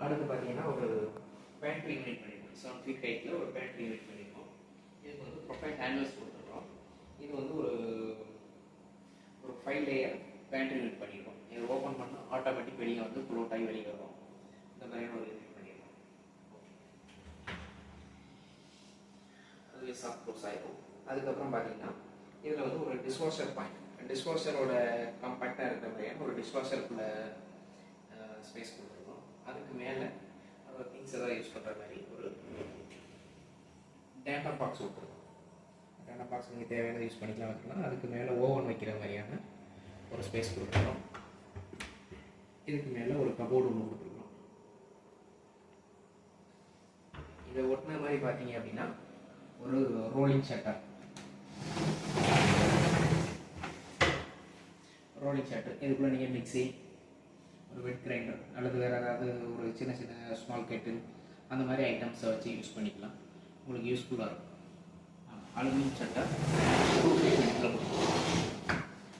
அடுத்து பார்த்தீங்கன்னா ஒரு பேண்ட்ரி யூனிட் பண்ணியிருக்கோம். 7 feet ஹைட்டில் ஒரு பேண்ட்ரி யூனிட் பண்ணியிருக்கோம். இதுக்கு வந்து ப்ரொஃபைல் ஹேண்டில்ஸ் கொடுத்துருக்கோம். இது வந்து ஒரு 5 லேயர் பேண்ட்ரி யூனிட் பண்ணியிருக்கோம். இது ஓப்பன் பண்ணால் ஆட்டோமேட்டிக் வெளியே வந்து க்ளோட் ஆகி வெளியே வரும். இந்த மாதிரியான ஒரு யூனிட் பண்ணியிருக்கோம். அதுவே சாஃப்ட் க்ளோஸ் ஆகிடும். அதுக்கப்புறம் பார்த்தீங்கன்னா இதில் வந்து ஒரு டிஷ்வாஷர் பாயிண்ட், டிஷ்வாஷரோட காம்பேக்டாக இருக்கிற மாதிரியான ஒரு டிஷ்வாஷருக்குள்ள ஸ்பேஸ் கொடுத்துருக்கோம். அதுக்கு மேலே அதோட திங்ஸ் எதாவது யூஸ் பண்ணுற மாதிரி ஒரு டேட்டா பாக்ஸ் கொடுத்துருக்கோம். டேட்டா பாக்ஸ் நீங்கள் தேவையானது யூஸ் பண்ணிக்கலாம் வைக்கலாம். அதுக்கு மேலே ஓவன் வைக்கிற மாதிரியான ஒரு ஸ்பேஸ் கொடுத்துருக்கோம். இதுக்கு மேலே ஒரு கபோர்டு ஒன்று கொடுத்துருக்கோம். இதை ஒட்டின மாதிரி பார்த்தீங்க அப்படின்னா ஒரு ரோலிங் ஷட்டர், இதுக்குள்ளே நீங்கள் மிக்ஸி, ஒரு வெட் கிரைண்டர் அல்லது வேறு ஏதாவது ஒரு சின்ன சின்ன ஸ்மால் கெட்டில் அந்த மாதிரி ஐட்டம்ஸை வச்சு யூஸ் பண்ணிக்கலாம். உங்களுக்கு யூஸ்ஃபுல்லாக இருக்கும். அலுமினியம் ஷட்டர்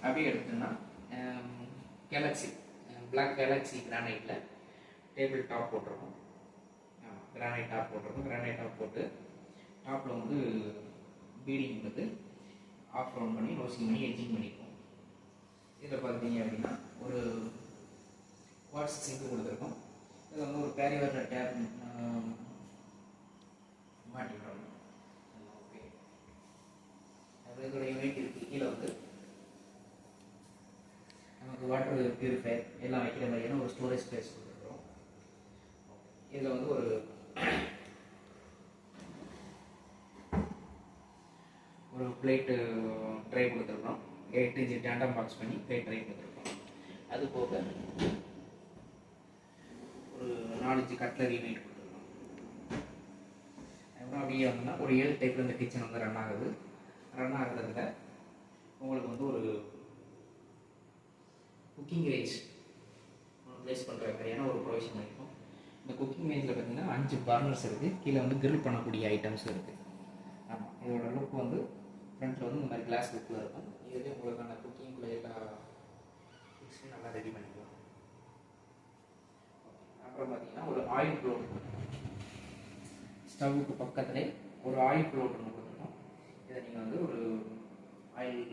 அப்படியே எடுத்தோம்னா கேலக்ஸி பிளாக் கேலக்ஸி கிரானைட்டில் டேபிள் டாப் போட்டிருக்கோம். கிரானைட் டாப் போட்டு டாப்பில் வந்து பீடிங் கொடுத்து ஆஃப் ரவுண்ட் பண்ணி ரோசிங் பண்ணி எட்ஜிங் பண்ணியிருக்கோம். இதில் பார்த்தீங்க அப்படின்னா ஒரு வாட்ஸ் சிங்க் கொடுத்துருக்கோம். இதில் வந்து ஒரு கேரிவர் டேப் மாட்டிக்கிறோம். ஓகே, இதோட யூனிட் இருக்குது. கீழே வந்து நமக்கு வாட்டர் பியூரிஃபையர் எல்லாம் வைக்கிற மாதிரியான ஒரு ஸ்டோரேஜ் ஸ்பேஸ் கொடுத்துருக்கோம். இதில் வந்து ஒரு பிளேட்டு ட்ரை கொடுத்துருக்கோம். 8 inch டேண்டம் பாக்ஸ் பண்ணி பிளேட் ட்ரை கொடுத்துருக்கோம். அது போக ஒரு 4 inch கட்லரி யூனிட் கொடுத்துருக்கோம். அதுக்கப்புறம் அப்படியே வந்தோம்னா ஒரு 7 டைப்பில் இந்த கிச்சன் வந்து ரன் ஆகுறதுல உங்களுக்கு வந்து ஒரு குக்கிங் ரேஞ்ச் ப்ளேஸ் பண்ணுற மாதிரியான ஒரு ப்ரொவிஷன் பண்ணியிருக்கோம். இந்த குக்கிங் ரேஞ்சில் பார்த்தீங்கன்னா 5 பர்னர்ஸ் இருக்குது. கீழே வந்து கிரில் பண்ணக்கூடிய ஐட்டம்ஸ் இருக்குது. ஆமாம், இதோட லுக் வந்து ஃப்ரண்ட்டில் வந்து இந்த மாதிரி கிளாஸ் லுக்கில் இருக்கும். இதுலேயே உங்களுக்கான குக்கிங்குள்ளே எல்லா ஃபிக்ஸையும் நல்லா ரெடி பண்ணிக்கலாம். அப்புறம் பார்த்தீங்கன்னா ஒரு ஆயில் ப்ளோட், ஸ்டவ்வுக்கு பக்கத்துலேயே ஒரு ஆயில் ப்ளோட் ஒன்று கொடுத்துருக்கோம். இதை நீங்கள் வந்து ஒரு ஆயில்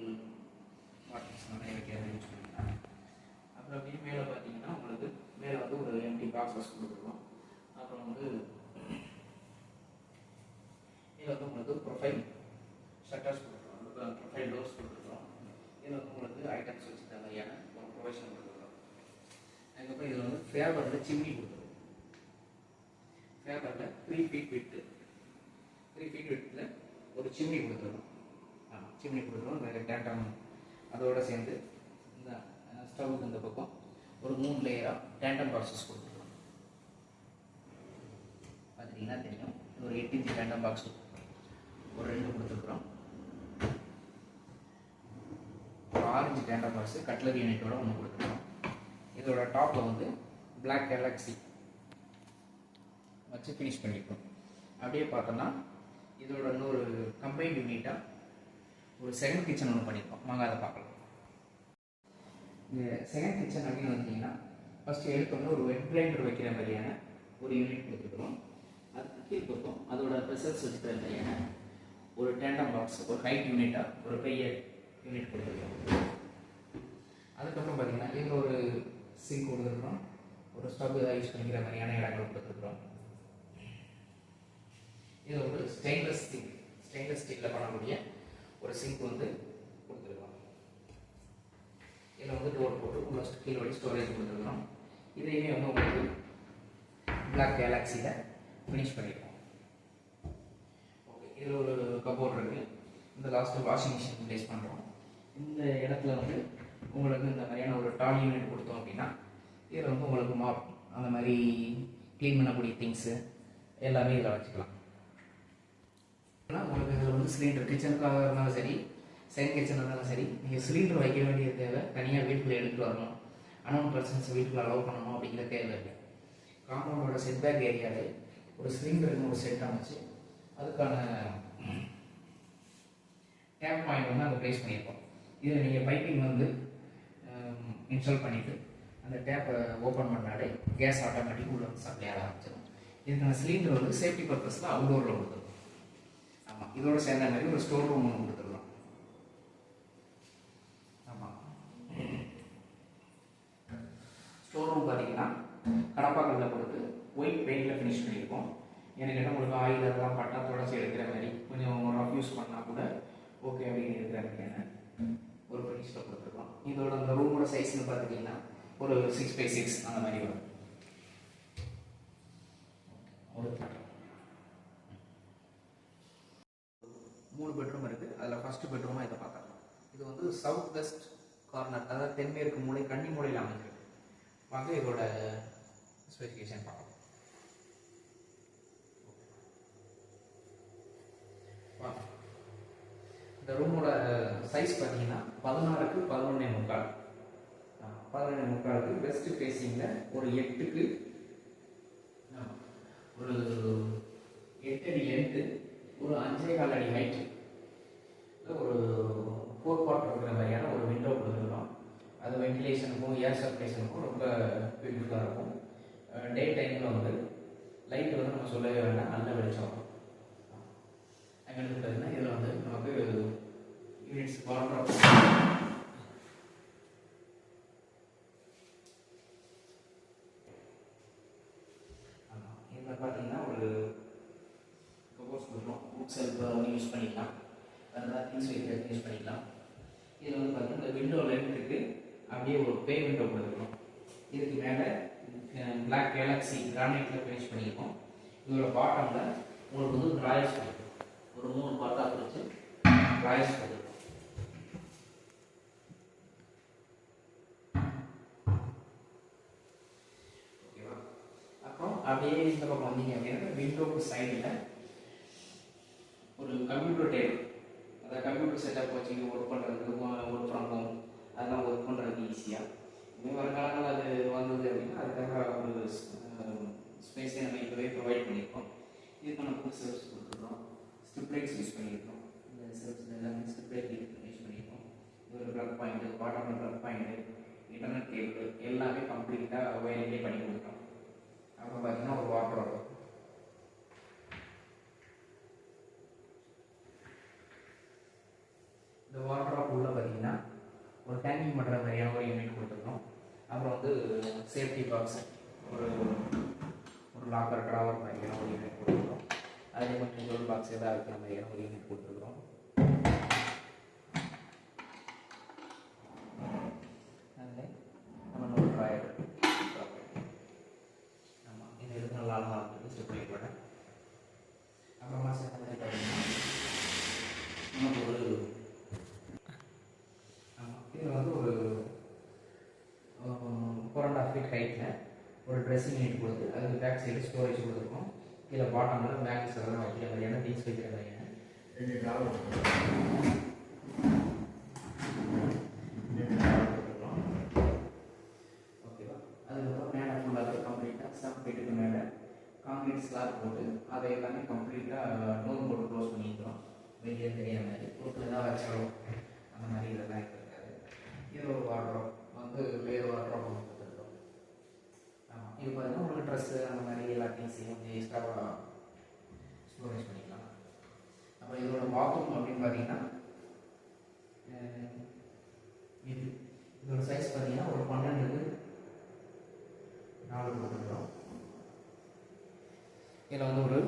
பாட்டில்ஸ் நிறைய வைக்கிறது யூஸ் பண்ணிக்கலாம். அப்புறம் அப்படியே மேலே பார்த்தீங்கன்னா உங்களுக்கு மேலே வந்து ஒரு எம்டி பாக்ஸஸ் கொடுத்துருக்கோம். அப்புறம் வந்து இதில் வந்து உங்களுக்கு ப்ரொஃபைல் ஷட்டர்ஸ் கொடுத்துருக்கோம், ப்ரொஃபைல் டோர்ஸ் கொடுத்துருக்கோம். இதில் வந்து உங்களுக்கு ஐட்டம்ஸ் வச்சு மாதிரியான ஒரு ப்ரொவிஷன் கொடுத்துருக்கோம். அதுக்கப்புறம் இதில் வந்து ஃபேவரில் சிம்னி கொடுத்துருக்கோம். ஃபேவரில் 3 feet வித்தில் ஒரு சிம்னி கொடுத்துருக்கோம். சிம்னி கொடுத்துருக்கோம். இந்த டேண்டம் அதோடு சேர்ந்து இந்த ஸ்டவ்வுக்கு இந்த பக்கம் ஒரு 3 லேயராக டேண்டம் பாக்ஸஸ் கொடுத்துருக்கோம். பார்த்தீங்கன்னா தெரியும், ஒரு 8 inch டேண்டம் பாக்ஸ் ஒரு 2 கொடுத்துருக்குறோம். ஒரு 6 inch டேண்டம் பாக்ஸ் கட்லரி யூனிட்டோட ஒன்று கொடுத்துருக்கோம். இதோட டாப்பில் வந்து பிளாக் கேலக்ஸி வச்சு ஃபினிஷ் பண்ணியிருக்கோம். அப்படியே பார்த்தோன்னா இதோட இன்னொரு கம்பைன்ட் யூனிட்டாக ஒரு செகண்ட் கிச்சன் ஒன்று பண்ணியிருக்கோம். வாங்க அதை பார்க்கலாம். இந்த செகண்ட் கிச்சன் அப்படின்னு வந்தீங்கன்னா ஃபஸ்ட்டு எடுத்தோம்னா ஒரு வெட் கிரைண்டர் வைக்கிற மாதிரியான ஒரு யூனிட் கொடுத்துருக்கோம். அதுக்கு கீழ் பக்கம் அதோட ப்ரெஷர்ஸ் வச்சுக்கிற மாதிரியான ஒரு டேண்டம் பாக்ஸ், ஒரு ஹைட் யூனிட்டாக ஒரு பெரிய யூனிட் கொடுத்துருக்கோம். அதுக்கப்புறம் பார்த்தீங்கன்னா இதில் ஒரு சிங்க் கொடுத்துருக்கோம். ஒரு ஸ்டவ் ஏதாவது யூஸ் பண்ணிக்கிற மாதிரியான இடங்கள் கொடுத்துருக்குறோம். இது ஒரு ஸ்டெயின்லெஸ் ஸ்டீலில் பண்ணக்கூடிய ஒரு சிங்க் வந்து கொடுத்துருக்கோம். இதில் வந்து டோர் போட்டு உள்ள கீழே வழி ஸ்டோரேஜ் கொடுத்துருக்கோம். இதையுமே வந்து உங்களுக்கு பிளாக் கேலக்ஸியில் ஃபினிஷ் பண்ணியிருக்கோம். ஓகே, இதில் ஒரு கபோர்ட் இருக்குது. இந்த லாஸ்ட்டு வாஷிங் மிஷின் ப்ளேஸ் பண்ணுறோம். இந்த இடத்துல வந்து உங்களுக்கு இந்த மாதிரியான ஒரு டாலி யூனிட் கொடுத்தோம் அப்படின்னா இதில் வந்து உங்களுக்கு மாப் அந்த மாதிரி க்ளீன் பண்ணக்கூடிய திங்ஸு எல்லாமே இதில் வச்சுக்கலாம். உங்களுக்கு இதில் வந்து சிலிண்டர் கிச்சனுக்காக இருந்தாலும் சரி, செகண்ட் கிச்சன் இருந்தாலும் சரி, நீங்கள் சிலிண்டர் வைக்க வேண்டிய தேவை தனியாக வீட்டுக்குள்ளே எடுத்துகிட்டு வரணும், அனௌன் பர்சன்ஸ் வீட்டுக்குள்ள அலோவ் பண்ணணும் அப்படிங்கிற தேவை இல்லை. காம்பவுண்டோட செட்பேக் ஏரியாவில் ஒரு சிலிண்டர்னு ஒரு செட் அமைச்சு அதுக்கான டேப் பாயிண்ட் வந்து அங்கே ப்ளேஸ் பண்ணியிருக்கோம். இதில் நீங்கள் பைப்பிங் வந்து இன்ஸ்டால் பண்ணிவிட்டு அந்த டேப்பை ஓப்பன் பண்ணாலே கேஸ் ஆட்டோமேட்டிக் உள்ள சப்ளை ஆக ஆரம்பிச்சிடும். இதுக்கான சிலிண்டர் வந்து சேஃப்டி பர்பஸில் அவுடோரில் கொடுத்துருக்கோம். ஆமாம், இதோட சேர்ந்த மாதிரி ஒரு ஸ்டோர் ரூம் ஒன்று கொடுத்துருக்கோம். ஆமாம், ஸ்டோர் ரூம் பார்த்தீங்கன்னா கடப்பாக்கல்ல கொடுத்து ஒயிட் பெயிண்டில் ஃபினிஷ் பண்ணியிருக்கோம். எனக்கு என்ன உங்களுக்கு ஆயில் அதெல்லாம் பட்டா தொடச்சி எடுக்கிற மாதிரி கொஞ்சம் ரஃப் யூஸ் பண்ணால் கூட ஓகே அப்படின்னு இருக்கிற மாதிரியான ஒரு ஃபினிஷில் கொடுத்துருக்கோம். இதோட அந்த ரூமோட சைஸ்ன்னு பார்த்துட்டிங்கன்னா ஒரு 6x6 அந்த மாதிரி வரும். ஒரு 3 பெட்ரூம் இருக்குது. அதில் ஃபஸ்ட்டு பெட்ரூமாக இதை பார்க்கலாம். இது வந்து சவுத் வெஸ்ட் கார்னர், அதாவது தென்மேற்கு மூலை கன்னி மூலையில் அமைஞ்சிருக்கு. வாங்க இதோட ஸ்பெசிஃபிகேஷன் பார்க்கலாம். இந்த ரூமோட சைஸ் பார்த்தீங்கன்னா 16க்கு 11.75. 11.75க்கு வெஸ்ட் ஃபேஸிங்கில் ஒரு 8க்கு ஒரு 8 அடி லென்த்து, ஒரு 5.25 அடி ஹைட்டு, ஒரு 4 பார்ட் இருக்கிற மாதிரியான ஒரு விண்டோ கொடுத்துருக்கோம். அது வென்டிலேஷனுக்கும் ஏர் சர்க்குலேஷனுக்கும் ரொம்ப பியூட்டிஃபுல்லாக இருக்கும். டே டைமில் வந்து லைட் வந்து நம்ம சொல்லவே வேண்டாம், நல்ல வெளிச்சம் வரும். அங்கே பார்த்தீங்கன்னா இதில் வந்து நமக்கு யூனிட்ஸ் வார்ட்ரோப், இதில் பார்த்தீங்கன்னா ஒரு கபோர்ட்ஸ் கொடுக்குறோம். புக் செல்ஃப் வந்து யூஸ் பண்ணிக்கலாம், அதெல்லாம் திங்ஸ் வைக்கிறதுக்கு யூஸ் பண்ணிக்கலாம். இதில் வந்து பார்த்தீங்கன்னா இந்த விண்டோ லென்த்துக்கு அப்படியே ஒரு பே விண்டோ கொடுத்துருக்கோம். இதுக்கு மேலே பிளாக் கேலக்ஸி கிரானைட்டில் ஃபினிஷ் பண்ணியிருக்கோம். இதோட பாட்டமில் உங்களுக்கு வந்து ட்ராயர்ஸ் ஒரு 3 பார்ட்டாக பிரித்து ட்ராயர்ஸ் கொடுத்துருக்கோம். ஓகேவா? அப்புறம் அப்படியே இந்த பக்கம் வந்தீங்க அப்படின்னா விண்டோக்கு சைடில் ஒரு கம்ப்யூட்டர் டேபிள், அதாவது கம்ப்யூட்டர் செட்டப் வச்சு ஒர்க் பண்ணுறதுக்கு, ஒர்க் ஃப்ரம் ஹோம் அதெல்லாம் ஒர்க் பண்ணுறதுக்கு ஈஸியாக. இதுவே வருங்காலங்கள் அது வந்தது அப்படின்னா அதுக்காக ஒரு ஸ்பேஸை நம்ம இப்போவே ப்ரொவைட் பண்ணியிருக்கோம். இதுக்கான புக் செல்ஃப்ஸ் கொடுத்துருக்கோம். ஸ்ட்ரிப் லைட்ஸ் யூஸ் பண்ணியிருக்கோம். இந்த செல்ஃப்ஸில் எல்லாமே ஸ்ட்ரிப் லைட் யூஸ் பண்ணியிருக்கோம். இது ஒரு ப்ளக் பாயிண்ட்டு, பாட்டமில் ப்ளக் பாயிண்ட்டு, இன்டர்நெட் கேபிள் எல்லாமே கம்ப்ளீட்டாக ஒயரிங்கே பண்ணி கொடுத்தோம். அப்புறம் பார்த்தீங்கன்னா ஒரு வாட்டர், இந்த வாட்டர் உள்ள பார்த்தீங்கன்னா ஒரு டேங்கிங் பண்ணுற மாதிரியான ஒரு யூனிட் கொடுத்துருக்கோம். அப்புறம் வந்து சேஃப்டி பாக்ஸ், ஒரு லாக்கர் ட்ராவர் மாதிரியான ஒரு யூனிட் கொடுத்துருக்கோம். அதே மாதிரி டோல் பாக்ஸ் எதாவது இருக்கிற மாதிரியான ஒரு யூனிட் கொடுத்துருக்கோம். அதில் நம்ம ஒரு ட்ராயர், ஆமாம், இந்த இதுக்கு நல்லா அழகாக இருக்குது ஸ்டெப் லைட்டோட. அப்புறமா சேர்ந்த மாதிரி பார்த்தீங்கன்னா நமக்கு ஒரு இதில் வந்து ஒரு 4.5 feet ஹைட்டில் ஒரு ட்ரெஸ்ஸிங் யூனிட் கொடுத்து அதுக்கு பேக் சைடு ஸ்டோரேஜ் கொடுத்துருக்கோம். இதில் பாட்டமில் பேக்ஸ் எல்லாம் வைக்கிற மாதிரியான திங்ஸ் வைக்கிற மாதிரியான 2 ட்ராவர் கொடுத்துருக்கோம். ஓகேவா? அதுக்கப்புறம் மேலே ஃபுல்லாக கம்ப்ளீட்டாக 7 feet மேலே காங்கிரீட் ஸ்லாப் போட்டு அதை எல்லாமே கம்ப்ளீட்டாக டோர் போட்டு க்ளோஸ் பண்ணிக்கிறோம். வெளியே தெரியாத மாதிரி பொருட்கள் தான் வச்சாலும் அந்த மாதிரி இதெல்லாம் இருக்காது. இது ஒரு வாட்ரோப் வந்து வேறு வாட்ரோப் ஒன்று கொடுத்துருக்கோம். ஆமாம், இது பார்த்தீங்கன்னா உங்களுக்கு ட்ரெஸ்ஸு அந்த மாதிரி எல்லாத்தையும் சேர்ந்து எக்ஸ்ட்ராவாக ஸ்டோரேஜ் பண்ணிக்கலாம். அப்புறம் இதோட பாத்ரூம் அப்படின்னு பார்த்தீங்கன்னா இதோட சைஸ் பார்த்தீங்கன்னா ஒரு 12க்கு 4 கொடுத்துருக்கோம். இதில் வந்து ஒரு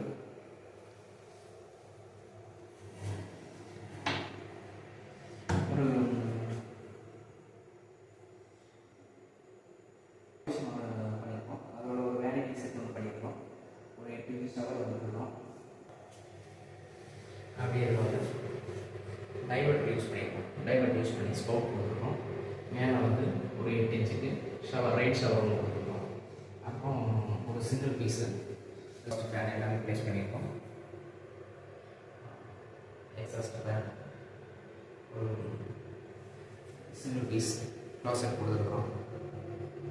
பண்ணியிருக்கோம். அதோட ஒரு வேனிட்டி செட் ஒன்று பண்ணியிருக்கோம். ஒரு 8 பீஸ் வந்துருக்கோம். அப்படியே இதில் வந்து டைவர்ட் யூஸ் பண்ணியிருக்கோம். டைவர்ட் யூஸ் பண்ணி ஸ்பவுட் கொடுத்துருக்கோம். மேலே வந்து ஒரு 8 இன்ச்சுக்கு ஷவர், ரைட் ஷவர் ஒன்று கொடுத்துருக்கோம். அப்புறம் ஒரு சிங்கிள் பீஸு ஃபேன் எல்லாமே ப்ளேஸ் பண்ணியிருக்கோம். எக்ஸாஸ்ட் ஃபேன், ஒரு சிங்கிள் பீஸ் க்ளாசெட் கொடுத்துருக்கோம்.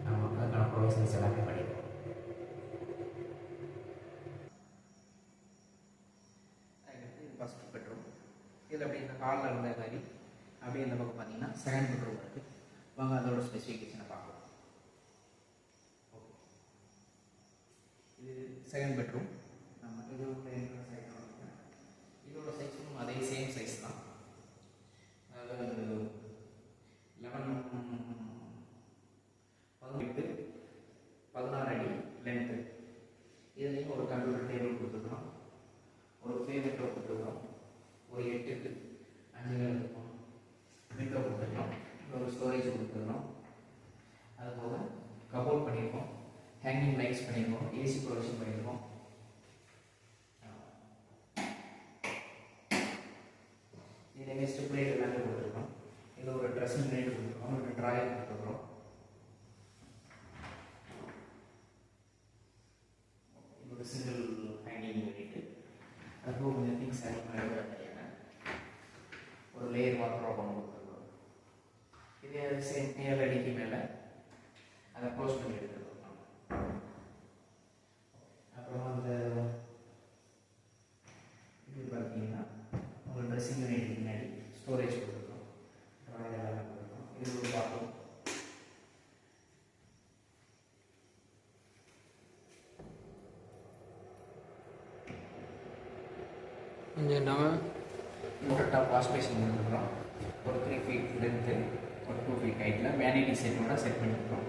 ஆமாம், அதுக்கான ப்ரொவிஷன்ஸ் எல்லாமே பண்ணியிருக்கோம். அதுக்கடுத்து இது ஃபஸ்ட் பெட்ரூம். இதில் அப்படி இந்த ஹாலில் இருந்த மாதிரி அப்படியே இந்த பக்கம் பார்த்தீங்கன்னா செகண்ட் பெட்ரூம் இருக்குது. வாங்க அதோட ஸ்பெசிஃபிகேஷனை பார்க்கலாம். Second bedroom. இதோட சைஸும் அதே சேம் சைஸ் தான். அதாவது 16 அடி லென்த்து. இதுலேயும் ஒரு கம்ப்யூட்டர் டேபிள் கொடுத்துருக்கோம், ஒரு ஃபேவரட் கொடுத்துருக்கோம், ஒரு 8க்கு 5 இருக்கும் விண்டோ கொடுத்துருக்கோம், ஒரு ஸ்டோரேஜ் கொடுத்துருக்கோம். அது போக கபோர்ட் பண்ணியிருக்கோம், ஹேங்கிங் லைட்ஸ் பண்ணியிருக்கோம், ஏசி ப்ரொவிஷன் பண்ணியிருக்கோம். இதில் ஸ்டெப் லைட் எல்லாமே கொடுத்துருக்கோம். இதில் ஒரு ட்ரெஸ்ஸிங் லைட் கொடுத்துருக்கோம், ஒரு ட்ராயர் கொடுத்துருக்கோம். இது ஒரு சிங்கிள் ஹேங்கிங் யூனிட். அதுபோக கொஞ்சம் திங்ஸ் ஒரு லேயர் வாட்டர் ஒன்று கொடுத்துருக்கோம். இதே சேம் 7 அடிக்கு மேலே அதை க்ளோஸ் பண்ணி எடுத்துருக்கோம். அப்புறம் அந்த இது பார்த்தீங்கன்னா ஒரு ட்ரெஸ்ஸிங் யூனிட் முன்னாடி ஸ்டோரேஜ் கொடுத்துருக்கோம், ட்ராயர் எல்லாமே கொடுத்துருக்கோம். இது ஒரு பாத்ரூம். கொஞ்சம் நம்ம டாப் வாஷ் பேஷன் கொடுத்துருக்கோம், ஒரு 3 ஃபீட் லென்த்து, ஒரு 2 ஃபீட் ஹைட்டில் வேனிட்டி செட்டோட செட் பண்ணியிருக்கோம்.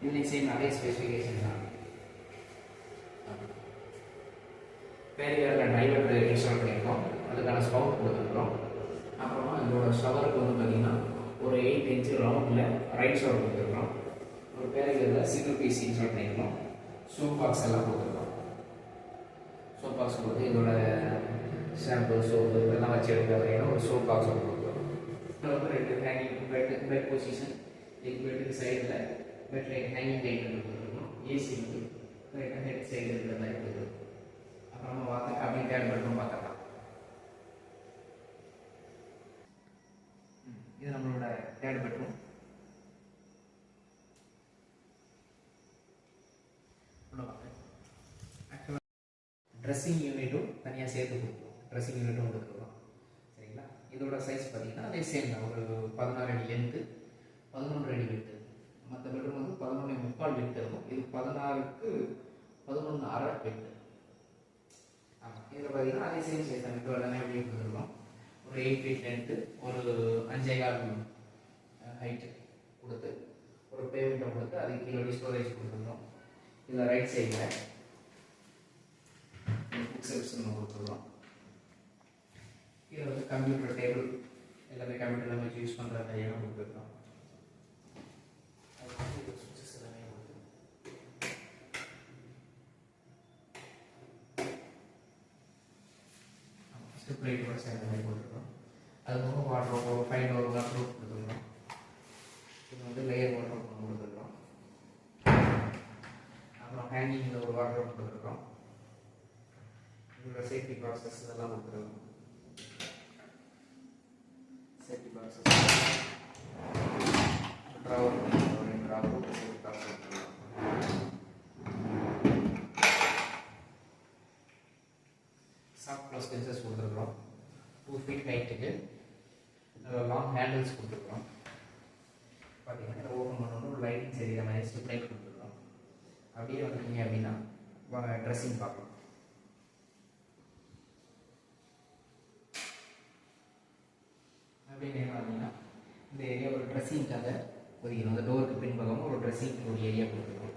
இதுலேயும் சேம் அதே ஸ்பெசிஃபிகேஷன் தான். பேரியரில் டைவர்ட் இன்ஸ்டால் பண்ணியிருக்கோம், அதுக்கான ஸ்பவுட் கொடுத்துருக்கோம். அப்புறமா இதோட ஷவருக்கு வந்து பார்த்திங்கன்னா ஒரு 8 இன்ச்சு ரவுண்டில் ரைட் ஷவர் கொடுத்துருக்கோம். ஒரு பேரியரில் சிங்கிள் பீஸ் இன்ஸ்டால் பண்ணியிருக்கோம். சோப் பாக்ஸ் எல்லாம் கொடுத்துருக்கோம். சோப் பாக்ஸ் கொடுத்து இதோட ஷாம்பு சோப்பு இதெல்லாம் வச்சு எடுக்க ஒரு சோப் பாக்ஸ் கொடுத்துருக்கோம். இதில் வந்து 2 ஹேங்கிங் பெட் பொசிஷன், பெட்டுக்கு சைடில் பெட் லைட் ஹேங்கிங் லைட் கொடுத்துருக்கோம். ஏசி வந்து ஹெட் சைடு இருக்கிற மாதிரி கொடுத்துருக்கோம். அப்புறமா பார்த்து அப்படி தேர்ட் பெட்ரூம் பார்த்துக்கலாம். இது நம்மளோட தேர்ட் பெட்ரூம். ஆக்சுவலாக ட்ரெஸ்ஸிங் யூனிட்டும் தனியாக சேர்த்து கொடுத்துருக்கோம், ட்ரெஸ்ஸிங் யூனிட்டும் கொடுத்துருக்கோம். சரிங்களா? இதோட சைஸ் பார்த்தீங்கன்னா அதே சேம் தான், ஒரு 16 அடி லென்த்து, 11 அடி விட்டு. மற்ற பெட்ரூம் வந்து 11.75 விட்டு இருக்கும், இது 16க்கு 11.5 விட்டு. ஆமாம், இதில் பார்த்தீங்கன்னா அதே சேம் சைஸ் தான், விட்டு எல்லாமே அப்படியே கொடுத்துருக்கோம். ஒரு 8 ஃபீட் லென்த்து, ஒரு 5.25 ஹைட்டு கொடுத்து, ஒரு பேமெண்ட்டை கொடுத்து அதுக்கு கீழே ஸ்டோரேஜ் கொடுத்துருக்கோம். இதில் ரைட் சைடில் புக் செக்ஷன் கொடுத்துருக்கோம். இதில் வந்து கம்ப்யூட்டர் டேபிள் எல்லாமே கம்ப்யூட்டரில் வச்சு யூஸ் பண்ணுற மாதிரியான கொடுத்துருக்கோம். சுவிட்சஸ் எல்லாமே ஸ்டெப் லைட் கூட சேர்ந்த மாதிரி கொடுத்துருக்கோம். அது போக வாட்டர் ஒரு 5 டோர் வாட்டர் கொடுத்துருக்கோம். இது வந்து லேயர் வாட்டர் கொடுத்துருக்கோம். அப்புறம் ஹேங்கிங்கில் ஒரு வாட்டர் கொடுத்துருக்கோம். இதோட சேஃப்டி ப்ராசஸ் இதெல்லாம் கொடுத்துருக்கோம். Safety process drawer safety process soft close benches கொடுத்துருக்குறோம். 2 ஃபீட் ஹைட்டுக்கு லாங் ஹேண்டில்ஸ் கொடுத்துருக்குறோம். பார்த்தீங்கன்னா இதை ஓப்பன் பண்ணணும், ஒரு லைட்டிங் சரிகிற மாதிரி ஸ்டிப் லைட் கொடுத்துருக்குறோம். அப்படியே வந்துட்டீங்க அப்படின்னா ட்ரெஸ்ஸிங் பார்க்கலாம். அப்படின்னு என்ன அப்படின்னா இந்த ஏரியா ஒரு ட்ரெஸ்ஸிங்காக ஒதுக்கணும். அந்த டோருக்கு பின்பக்கம் ஒரு ட்ரெஸ்ஸிங் ஒரு ஏரியா கொடுத்துருக்கோம்.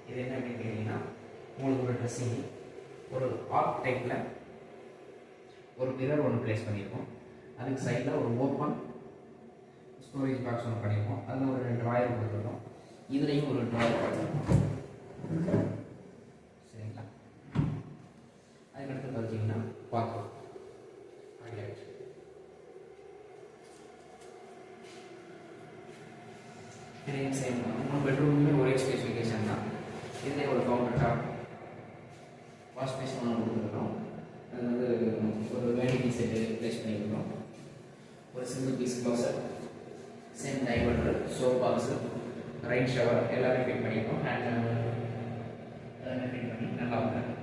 இது என்ன அப்படின்னு கேட்டிங்கன்னா உங்களுக்கு ஒரு ட்ரெஸ்ஸிங் ஒரு ஆர்க் டைப்பில் ஒரு மிரர் ஒன்று ப்ளேஸ் பண்ணியிருக்கோம். அதுக்கு சைடில் ஒரு ஓப்பன் ஸ்டோரேஜ் பாக்ஸ் ஒன்று பண்ணியிருக்கோம். அதில் ஒரு ட்ராயர் கொடுத்துருக்கோம். இதுலேயும் ஒரு ட்ராயர் கொடுத்துருக்கோம். சரிங்களா? அதுக்கடுத்து பார்த்தீங்கன்னா பாத்ரூம் இதையும் சேம் தான். 3 பெட்ரூமுமே ஒரே ஸ்பெசிஃபிகேஷன் தான். இதே ஒரு கவுண்டர் டாப் வாஷ் பேஷன் ஒன்று கொடுத்துருக்கோம். அது வந்து ஒரு வேனிட்டி செட்டு ப்ளேஸ் பண்ணியிருக்கோம். ஒரு single piece closure, same diverter, soap box, right shower எல்லாமே ஃபிட் பண்ணியிருக்கோம். ஹேண்ட் எல்லாமே ஃபிட் பண்ணி நல்லா இருக்கும்.